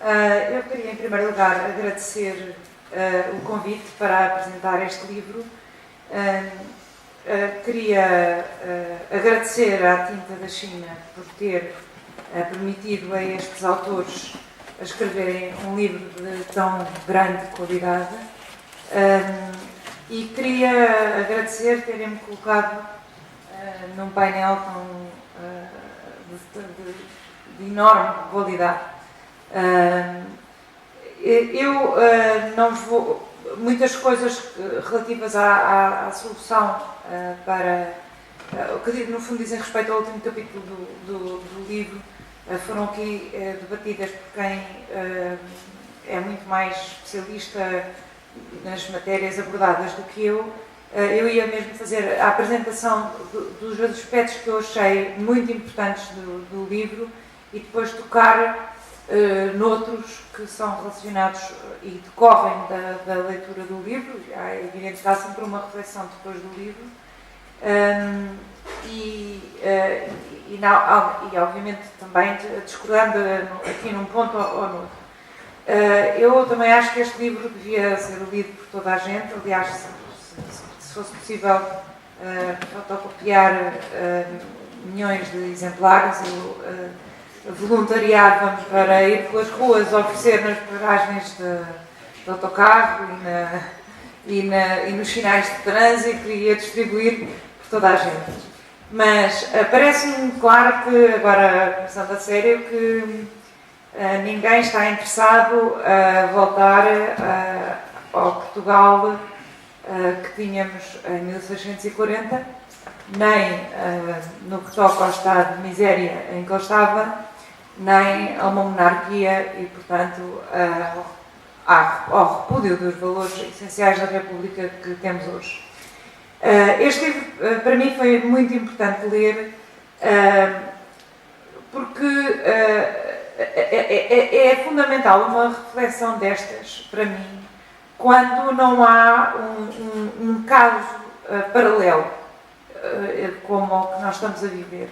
Eu queria, em primeiro lugar, agradecer o convite para apresentar este livro. Queria agradecer à Tinta da China por ter permitido a estes autores a escreverem um livro de tão grande qualidade. E queria agradecer terem-me colocado num painel de enorme qualidade. Eu não vou... Muitas coisas relativas à solução para... que no fundo dizem respeito ao último capítulo do livro, foram aqui debatidas por quem é muito mais especialista nas matérias abordadas do que eu. Eu ia mesmo fazer a apresentação dos aspectos que eu achei muito importantes do livro e depois tocar noutros que são relacionados e decorrem da leitura do livro. É evidente que há sempre uma reflexão depois do livro. E obviamente também discordando aqui num ponto ou no outro. Eu também acho que este livro devia ser lido por toda a gente. Aliás, se fosse possível fotocopiar milhões de exemplares, eu voluntariava-me para ir pelas ruas oferecer nas paragens de autocarro e nos sinais de trânsito e a distribuir por toda a gente. Mas parece-me claro que, agora começando a sério, que ninguém está interessado a voltar ao Portugal que tínhamos em 1640, nem no que toca ao estado de miséria em que ele estava, nem a uma monarquia e, portanto, ao repúdio dos valores essenciais da República que temos hoje. Este livro, para mim, foi muito importante ler, porque é fundamental uma reflexão destas, para mim, quando não há um caso paralelo, como o que nós estamos a viver.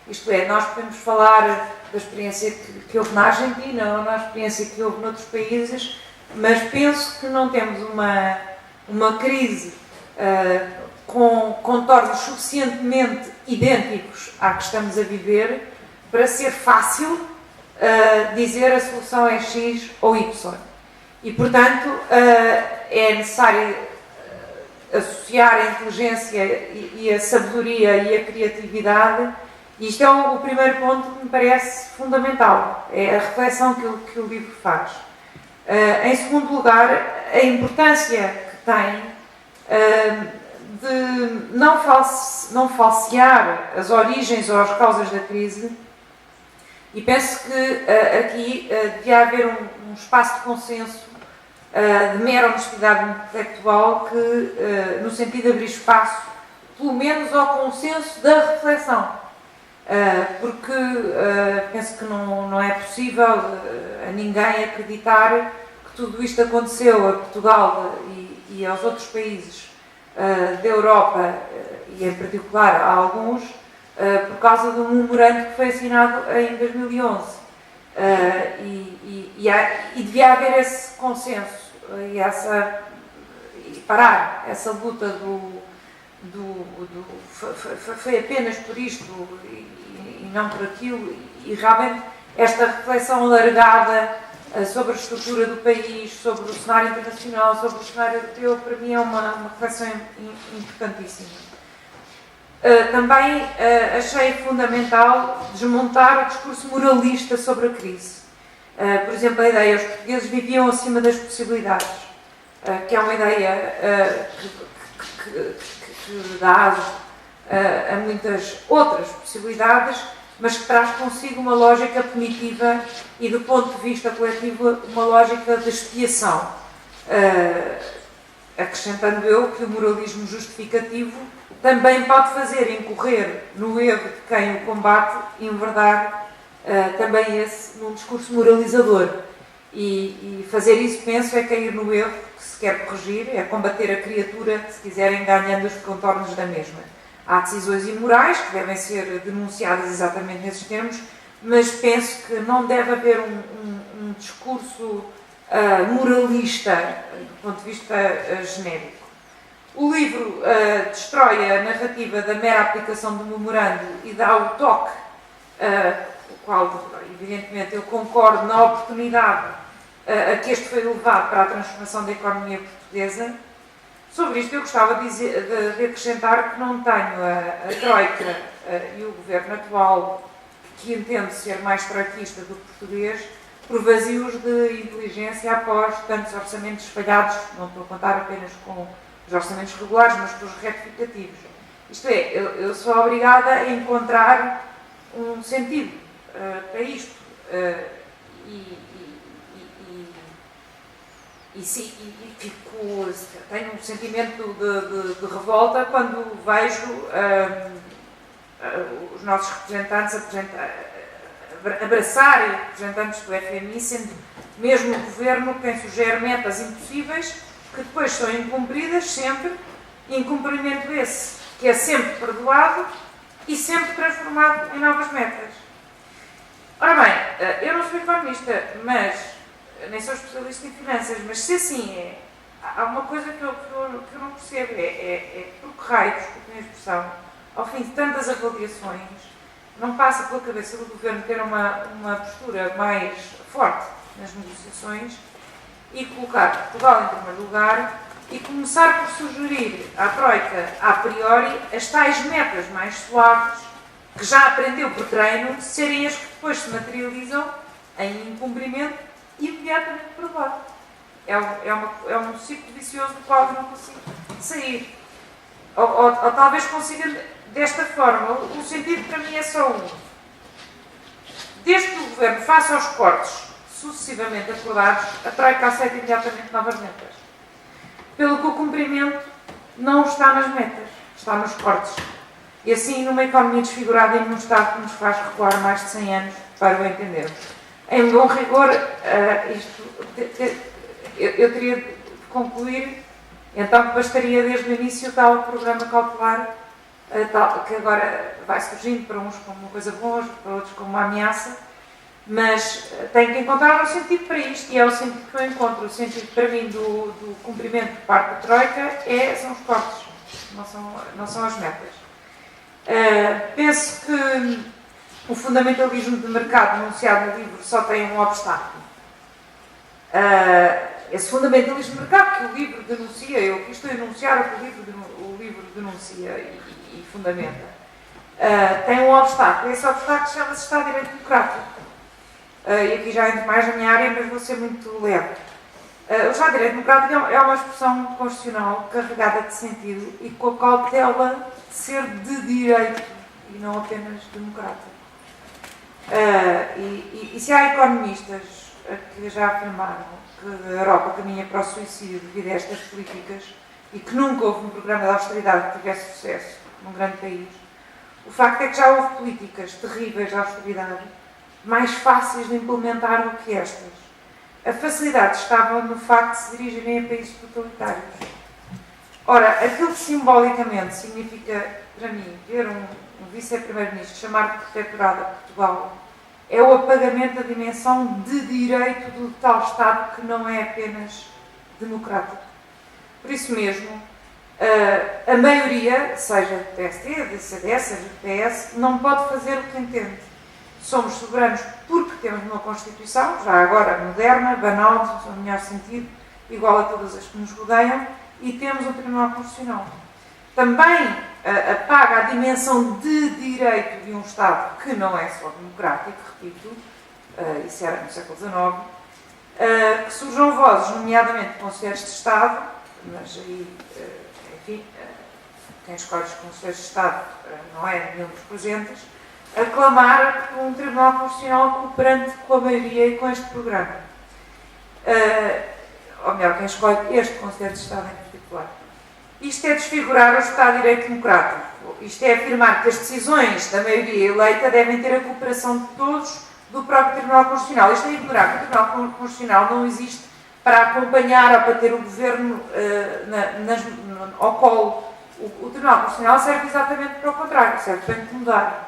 Isto é, nós podemos falar da experiência que houve na Argentina ou na experiência que houve noutros países, mas penso que não temos uma crise com contornos suficientemente idênticos à que estamos a viver para ser fácil dizer a solução é X ou Y. E, portanto, é necessário associar a inteligência e a sabedoria e a criatividade. E isto é o primeiro ponto que me parece fundamental, é a reflexão que o livro faz. Em segundo lugar, a importância que tem de não falsear as origens ou as causas da crise, e penso que aqui devia haver um espaço de consenso, de mera honestidade intelectual, que, no sentido de abrir espaço, pelo menos ao consenso da reflexão. Porque penso que não é possível a ninguém acreditar que tudo isto aconteceu a Portugal e aos outros países da Europa, e em particular a alguns, por causa de um memorando que foi assinado em 2011. E devia haver esse consenso e parar essa luta foi apenas por isto e não por aquilo, e realmente esta reflexão alargada sobre a estrutura do país, sobre o cenário internacional, sobre o cenário europeu, para mim é uma reflexão importantíssima. Também achei fundamental desmontar o discurso moralista sobre a crise. Por exemplo, a ideia os portugueses viviam acima das possibilidades, que é uma ideia que dá a muitas outras possibilidades, mas que traz consigo uma lógica punitiva e, do ponto de vista coletivo, uma lógica de expiação. Acrescentando eu que o moralismo justificativo também pode fazer incorrer no erro de quem o combate e enverdar também esse num discurso moralizador. E fazer isso, penso, é cair no erro que se quer corrigir, é combater a criatura, se quiserem, ganhando os contornos da mesma. Há decisões imorais que devem ser denunciadas exatamente nesses termos, mas penso que não deve haver um discurso moralista do ponto de vista genérico. O livro destrói a narrativa da mera aplicação do memorando e dá o toque, o qual, evidentemente, eu concordo na oportunidade a que este foi levado para a transformação da economia portuguesa. Sobre isto eu gostava de acrescentar que não tenho a Troika e o governo atual, que entende ser mais troikista do que português, por vazios de inteligência após tantos orçamentos falhados, não estou a contar apenas com os orçamentos regulares, mas com os retificativos. Isto é, eu sou obrigada a encontrar um sentido para isto. Tenho um sentimento de revolta quando vejo os nossos representantes abraçarem representantes do FMI, sendo mesmo o governo quem sugere metas impossíveis que depois são incumpridas sempre, incumprimento esse que é sempre perdoado e sempre transformado em novas metas. Ora bem, eu não sou economista, mas nem sou especialista em finanças, mas se assim é, há uma coisa que eu não percebo, é por que raio, desculpem a expressão, ao fim de tantas avaliações, não passa pela cabeça do governo ter uma postura mais forte nas negociações e colocar Portugal em primeiro lugar e começar por sugerir à Troika, a priori, as tais metas mais suaves, que já aprendeu por treino, serem as que depois se materializam em incumprimento imediatamente provado. É um ciclo vicioso do qual eu não consigo sair. Ou talvez consiga desta forma. O sentido para mim é só um. Desde que o governo faça os cortes sucessivamente acordados, a Troika aceita imediatamente novas metas. Pelo que o cumprimento não está nas metas, está nos cortes. E assim, numa economia desfigurada e num Estado que nos faz recuar mais de 100 anos para o entendermos. Em bom rigor, eu teria de concluir, então que bastaria desde o início tal programa cautelar, que agora vai surgindo para uns como uma coisa boa, para outros como uma ameaça, mas tem que encontrar um sentido para isto, e é o sentido que eu encontro. O sentido para mim do cumprimento por parte da Troika são os cortes, não são as metas. Penso que o fundamentalismo de mercado enunciado no livro só tem um obstáculo. Esse fundamentalismo de mercado que o livro denuncia, eu aqui estou a enunciar o que o livro denuncia e fundamenta, tem um obstáculo. Esse obstáculo chama-se Estado de Direito Democrático. E aqui já entro mais na minha área, mas vou ser muito leve. O Estado de Direito Democrático é uma expressão constitucional carregada de sentido e com a cautela de ser de direito e não apenas democrático. E se há economistas que já afirmaram que a Europa caminha para o suicídio devido a estas políticas e que nunca houve um programa de austeridade que tivesse sucesso num grande país, o facto é que já houve políticas terríveis de austeridade mais fáceis de implementar do que estas. A facilidade estava no facto de se dirigirem a países totalitários. Ora, aquilo que simbolicamente significa, para mim, ver um vice-primeiro-ministro chamar de protetorado a Portugal é o apagamento da dimensão de direito do tal Estado que não é apenas democrático. Por isso mesmo, a maioria, seja do PSD, do CDS, seja do PS, não pode fazer o que entende. Somos soberanos porque temos uma Constituição, já agora moderna, banal, no melhor sentido, igual a todas as que nos rodeiam, e temos um Tribunal Constitucional. Também apaga a dimensão de direito de um Estado que não é só democrático, repito, isso era no século XIX, que surjam vozes, nomeadamente de conselheiros de Estado, mas aí, enfim, quem escolhe os conselheiros de Estado não é nenhum dos presentes, a clamar por um Tribunal Constitucional cooperante com a maioria e com este programa. Ou melhor, quem escolhe este Conselho de Estado em particular. Isto é desfigurar o Estado de Direito Democrático. Isto é afirmar que as decisões da maioria eleita devem ter a cooperação de todos do próprio Tribunal Constitucional. Isto é ignorar que o Tribunal Constitucional não existe para acompanhar ou para ter o Governo ao colo. O Tribunal Constitucional serve exatamente para o contrário, serve para incomodar.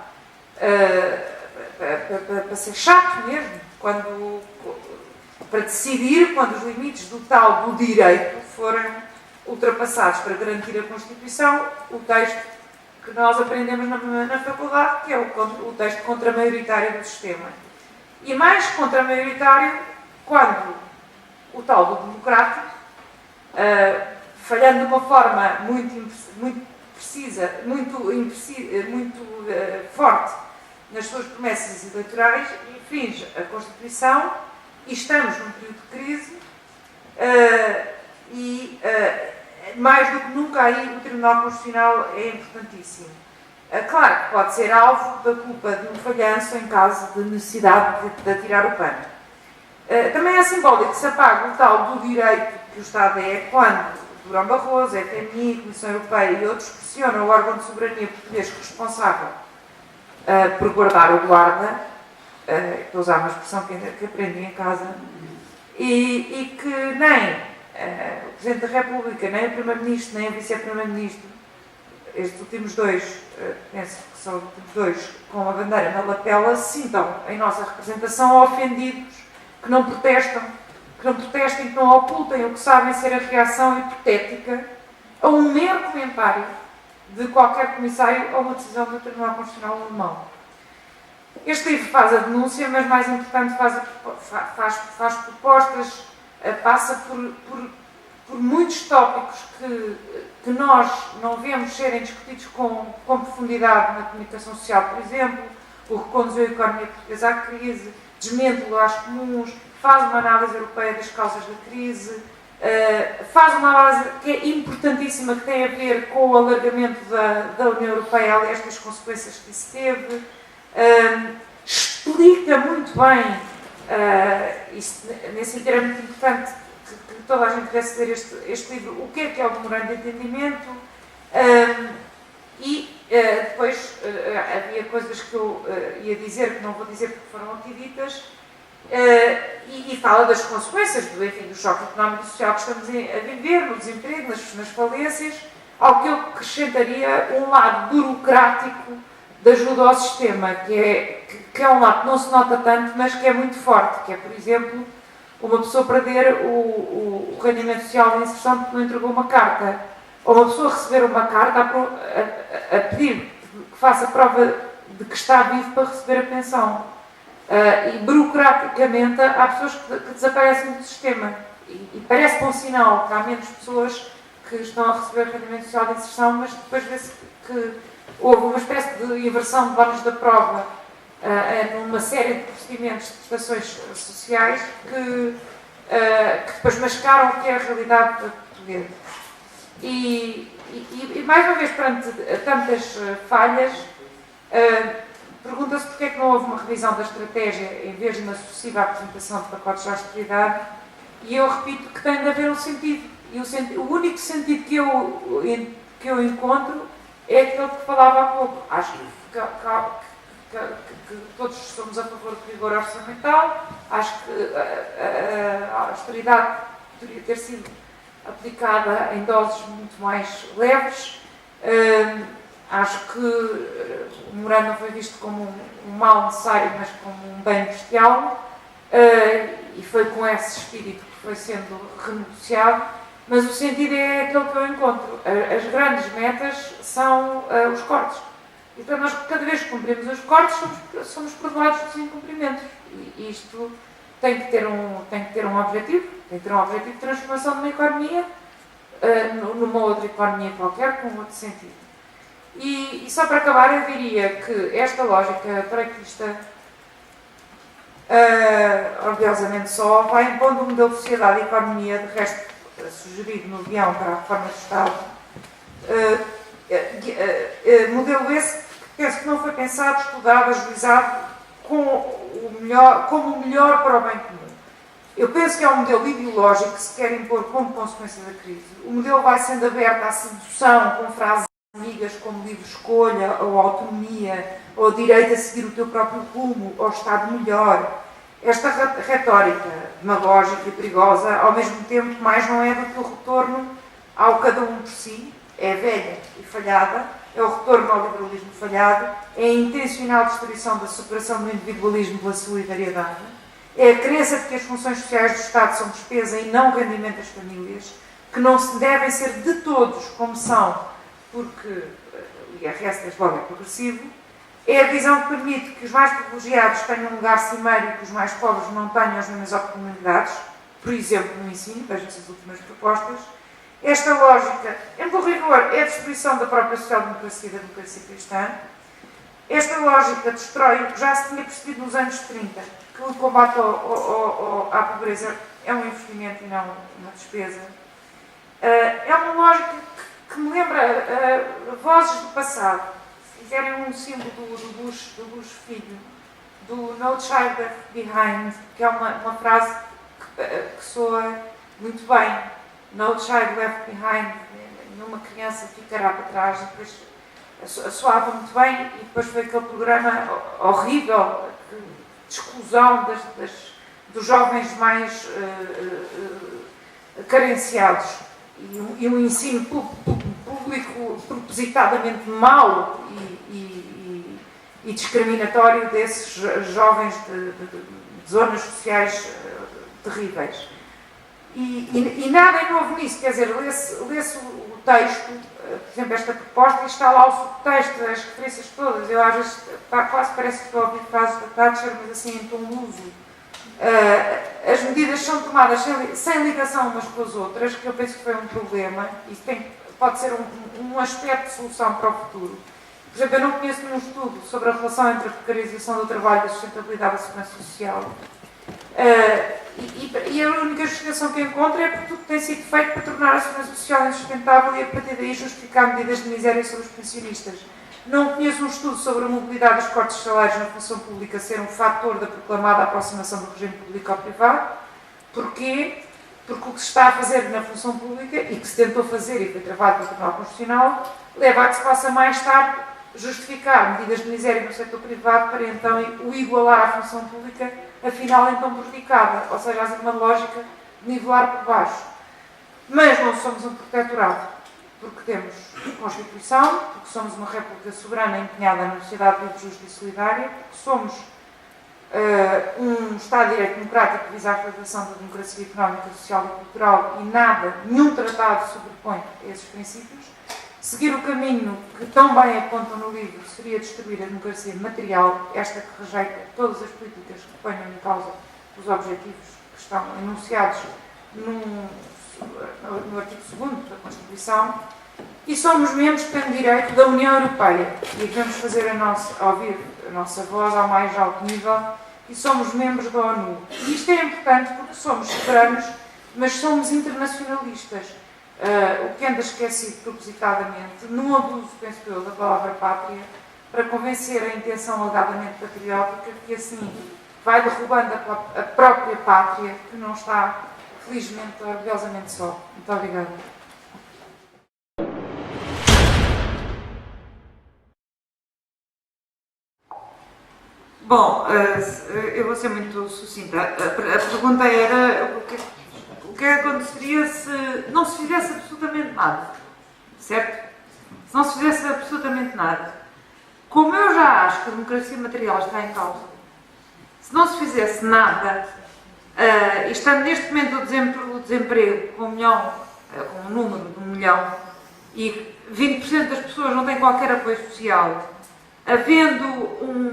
Para ser chato mesmo, quando para decidir quando os limites do tal do direito forem ultrapassados, para garantir a Constituição, o texto que nós aprendemos na faculdade, que é o texto contramaioritário do sistema. E mais contramaioritário quando o tal do democrático, falhando de uma forma muito precisa, muito forte nas suas promessas eleitorais, infringe a Constituição, e estamos num período de crise, mais do que nunca aí o Tribunal Constitucional é importantíssimo. Claro que pode ser alvo da culpa de um falhanço em caso de necessidade de atirar o pano. Também é simbólico que se apaga o tal do direito que o Estado é quando Durão Barroso, a FMI, a Comissão Europeia e outros pressionam o órgão de soberania português responsável por guardar o guarda, estou a usar uma expressão que aprendi em casa, e que nem o Presidente da República, nem o Primeiro-Ministro, nem o Vice-Primeiro-Ministro, estes últimos dois, penso que são os últimos dois, com a bandeira na lapela, se sintam em nossa representação ofendidos, que não protestem, que não ocultem o que sabem ser a reação hipotética a um mero comentário de qualquer comissário a uma decisão do Tribunal Constitucional alemão. Este livro faz a denúncia, mas mais importante faz propostas, passa por muitos tópicos que nós não vemos serem discutidos com profundidade na comunicação social, por exemplo, o que conduziu a economia portuguesa à crise, desmente lugares comuns, faz uma análise europeia das causas da crise, faz uma análise que é importantíssima, que tem a ver com o alargamento da União Europeia, aliás, das consequências que isso teve, explica muito bem, isso, nesse sentido é muito importante que toda a gente pudesse ler este livro, o que é o memorando de entendimento, depois havia coisas que eu ia dizer, que não vou dizer porque foram aqui ditas, e fala das consequências do choque económico e social que estamos a viver, no desemprego, nas falências, ao que eu acrescentaria um lado burocrático de ajuda ao sistema, que é um lado que não se nota tanto, mas que é muito forte, que é, por exemplo, uma pessoa perder o rendimento social de inserção porque não entregou uma carta, ou uma pessoa receber uma carta a pedir que faça prova de que está vivo para receber a pensão. E burocraticamente há pessoas que desaparecem do sistema. E parece bom sinal que há menos pessoas que estão a receber rendimento social de inserção, mas depois vê-se que houve uma espécie de inversão de bónus da prova numa série de procedimentos de prestações sociais que depois mascaram o que é a realidade portuguesa. E mais uma vez, perante tantas falhas, pergunta-se porque é que não houve uma revisão da estratégia em vez de uma sucessiva apresentação de pacotes de austeridade, e eu repito que tem de haver um sentido. E o único sentido que eu encontro é aquele que falava há pouco. Acho que todos somos a favor do rigor orçamental, acho que a austeridade poderia ter sido aplicada em doses muito mais leves. Acho que o memorando não foi visto como um mal necessário, mas como um bem bestial, e foi com esse espírito que foi sendo renegociado, mas o sentido é aquele que eu encontro. As grandes metas são os cortes. E portanto, nós cada vez que cumprimos os cortes somos perdoados dos incumprimentos. E isto tem que ter um objetivo, tem que ter um objetivo de transformação de uma economia numa outra economia qualquer, com outro sentido. E só para acabar, eu diria que esta lógica traquista, orgulhosamente só, vai impondo um modelo de sociedade e economia, de resto sugerido no guião para a reforma do Estado, modelo esse que penso que não foi pensado, estudado, ajuizado como o melhor para o bem comum. Eu penso que é um modelo ideológico que se quer impor como consequência da crise. O modelo vai sendo aberto à sedução com frases amigas como livre escolha, ou autonomia, ou direito a seguir o teu próprio rumo, ou Estado melhor. Esta retórica demagógica e perigosa, ao mesmo tempo, mais não é do que o retorno ao cada um por si, é velha e falhada, é o retorno ao liberalismo falhado, é a intencional destruição da superação do individualismo pela solidariedade, É a crença de que as funções sociais do Estado são despesa e não rendimento das famílias, que não se devem ser de todos como são, porque o IRS desde logo é progressivo. É a visão que permite que os mais privilegiados tenham um lugar cimeiro e que os mais pobres não tenham as mesmas oportunidades, por exemplo, no ensino, vejam-se as últimas propostas. Esta lógica, em bom rigor, é a destruição da própria social-democracia e da democracia cristã. Esta lógica destrói o que já se tinha percebido nos anos 30, que o combate à pobreza é um investimento e não uma despesa. É uma lógica que me lembra vozes do passado. Se fizerem um símbolo do Bush filho, do No Child Left Behind, que é uma frase que soa muito bem. No Child Left Behind, nenhuma criança ficará para trás. E depois soava muito bem e depois foi aquele programa horrível de exclusão dos jovens mais carenciados e um ensino público propositadamente mau e discriminatório desses jovens de zonas sociais terríveis. E nada é novo nisso, quer dizer, lê-se o texto, por exemplo, esta proposta, e está lá o subtexto, as referências todas. Eu às vezes quase parece que estou a ouvir frases da Thatcher, mas assim em tom luso. As medidas são tomadas sem ligação umas com as outras, que eu penso que foi um problema, e pode ser um aspecto de solução para o futuro. Por exemplo, eu não conheço nenhum estudo sobre a relação entre a precarização do trabalho e a sustentabilidade da segurança social. E a única justificação que encontro é porque tudo tem sido feito para tornar a segurança social insustentável e a partir daí justificar medidas de miséria sobre os pensionistas. Não conheço um estudo sobre a mobilidade dos cortes de salários na função pública ser um fator da proclamada aproximação do regime público ao privado. Porquê? Porque o que se está a fazer na função pública e que se tentou fazer e foi travado pelo Tribunal Constitucional leva a que se possa mais tarde justificar medidas de miséria no setor privado para então o igualar à função pública, afinal então prejudicada, ou seja, haver uma lógica de nivelar por baixo. Mas não somos um protetorado, porque temos Constituição, porque somos uma república soberana empenhada na sociedade livre, justa e solidária, porque somos um Estado de Direito Democrático que visa a afirmação da democracia económica, social e cultural e nenhum tratado sobrepõe a esses princípios. Seguir o caminho que tão bem apontam no livro seria destruir a democracia material, esta que rejeita todas as políticas que ponham em causa os objetivos que estão enunciados no artigo 2º da Constituição, e somos membros que têm direito da União Europeia e devemos fazer ouvir a nossa voz ao mais alto nível, e somos membros da ONU. E isto é importante porque somos soberanos, mas somos internacionalistas. O que anda esquecido propositadamente, num abuso, penso eu, da palavra pátria, para convencer a intenção alegadamente patriótica que assim vai derrubando a própria pátria, que não está, felizmente, orgulhosamente só. Muito obrigada. Bom, eu vou ser muito sucinta. A pergunta era o que aconteceria se não se fizesse absolutamente nada, certo? Se não se fizesse absolutamente nada. Como eu já acho que a democracia material está em causa, se não se fizesse nada, e estando neste momento o desemprego com um número de 1 milhão, e 20% das pessoas não têm qualquer apoio social, havendo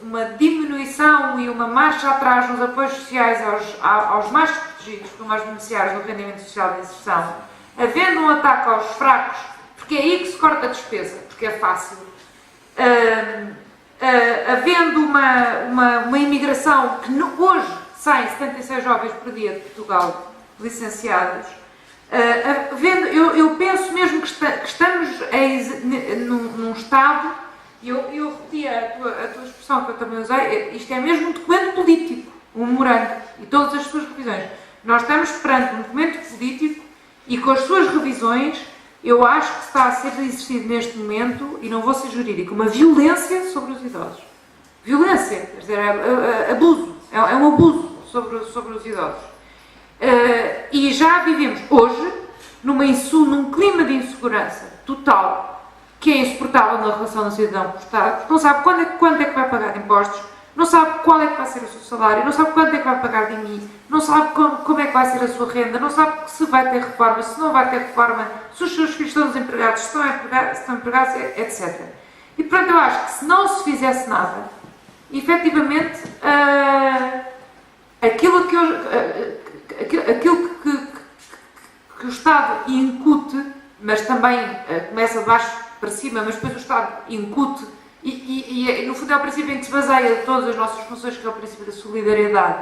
uma diminuição e uma marcha atrás nos apoios sociais aos mais protegidos, como aos beneficiários do rendimento social de inserção, havendo um ataque aos fracos, porque é aí que se corta a despesa, porque é fácil, havendo uma imigração que hoje saem 76 jovens por dia de Portugal licenciados, eu penso mesmo que estamos num estado. Eu repeti a tua expressão que eu também usei, isto é mesmo um documento político, um memorando, e todas as suas revisões. Nós estamos perante um documento político e com as suas revisões, eu acho que está a ser exercido neste momento, e não vou ser jurídico, uma violência sobre os idosos. Violência, quer dizer, abuso, é um abuso sobre os idosos. E já vivemos hoje num clima de insegurança total, que é insuportável na relação do cidadão com o Estado, porque não sabe quando é que vai pagar impostos, não sabe qual é que vai ser o seu salário, não sabe quanto é que vai pagar de mim, não sabe como é que vai ser a sua renda, não sabe se vai ter reforma, se não vai ter reforma, se os seus filhos estão desempregados, se estão empregados, etc. E portanto eu acho que se não se fizesse nada, efetivamente, aquilo que o Estado incute, mas também começa de baixo para cima, mas depois o Estado incute, e no fundo é o princípio em que se baseia todas as nossas funções, que é o princípio da solidariedade,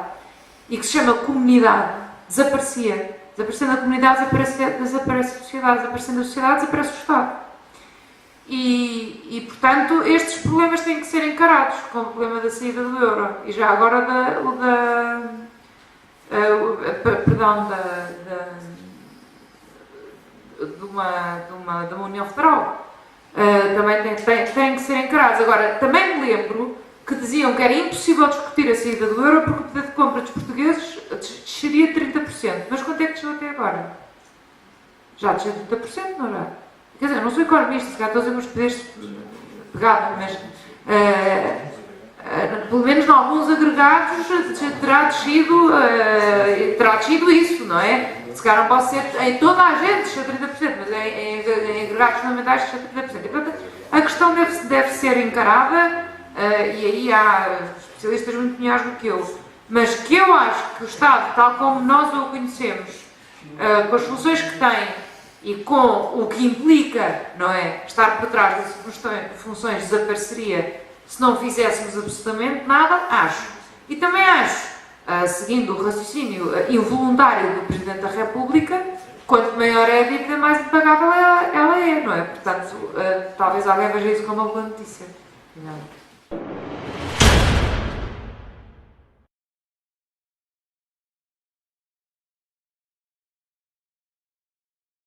e que se chama comunidade, desaparecia. Desaparecendo a comunidade, desaparece a sociedade, desaparecendo a sociedade, desaparece o Estado. E portanto, estes problemas têm que ser encarados, como o problema da saída do euro, e já agora de uma União Federal. Também têm que ser encarados. Agora, também me lembro que diziam que era impossível discutir a saída do euro porque o poder de compra dos portugueses desceria 30%. Mas quanto é que desceu até agora? Já desceu 30%, não já? Quer dizer, eu não sou economista, se calhar estou a dizer os poderes pegados, mas pelo menos em alguns agregados terá descido isso, não é? Se calhar não pode ser em toda a gente desceu 30%, mas em agregados fundamentais desceu 30%. E, portanto, a questão deve ser encarada, e aí há especialistas muito melhores do que eu, mas que eu acho que o Estado, tal como nós o conhecemos, com as funções que tem, e com o que implica, não é, estar por trás dessas funções, desapareceria se não fizéssemos absolutamente nada, acho. E também acho, seguindo o raciocínio involuntário do Presidente da República, quanto maior é a dívida, mais impagável ela é, não é? Portanto, talvez alguém veja isso como uma boa notícia. Não.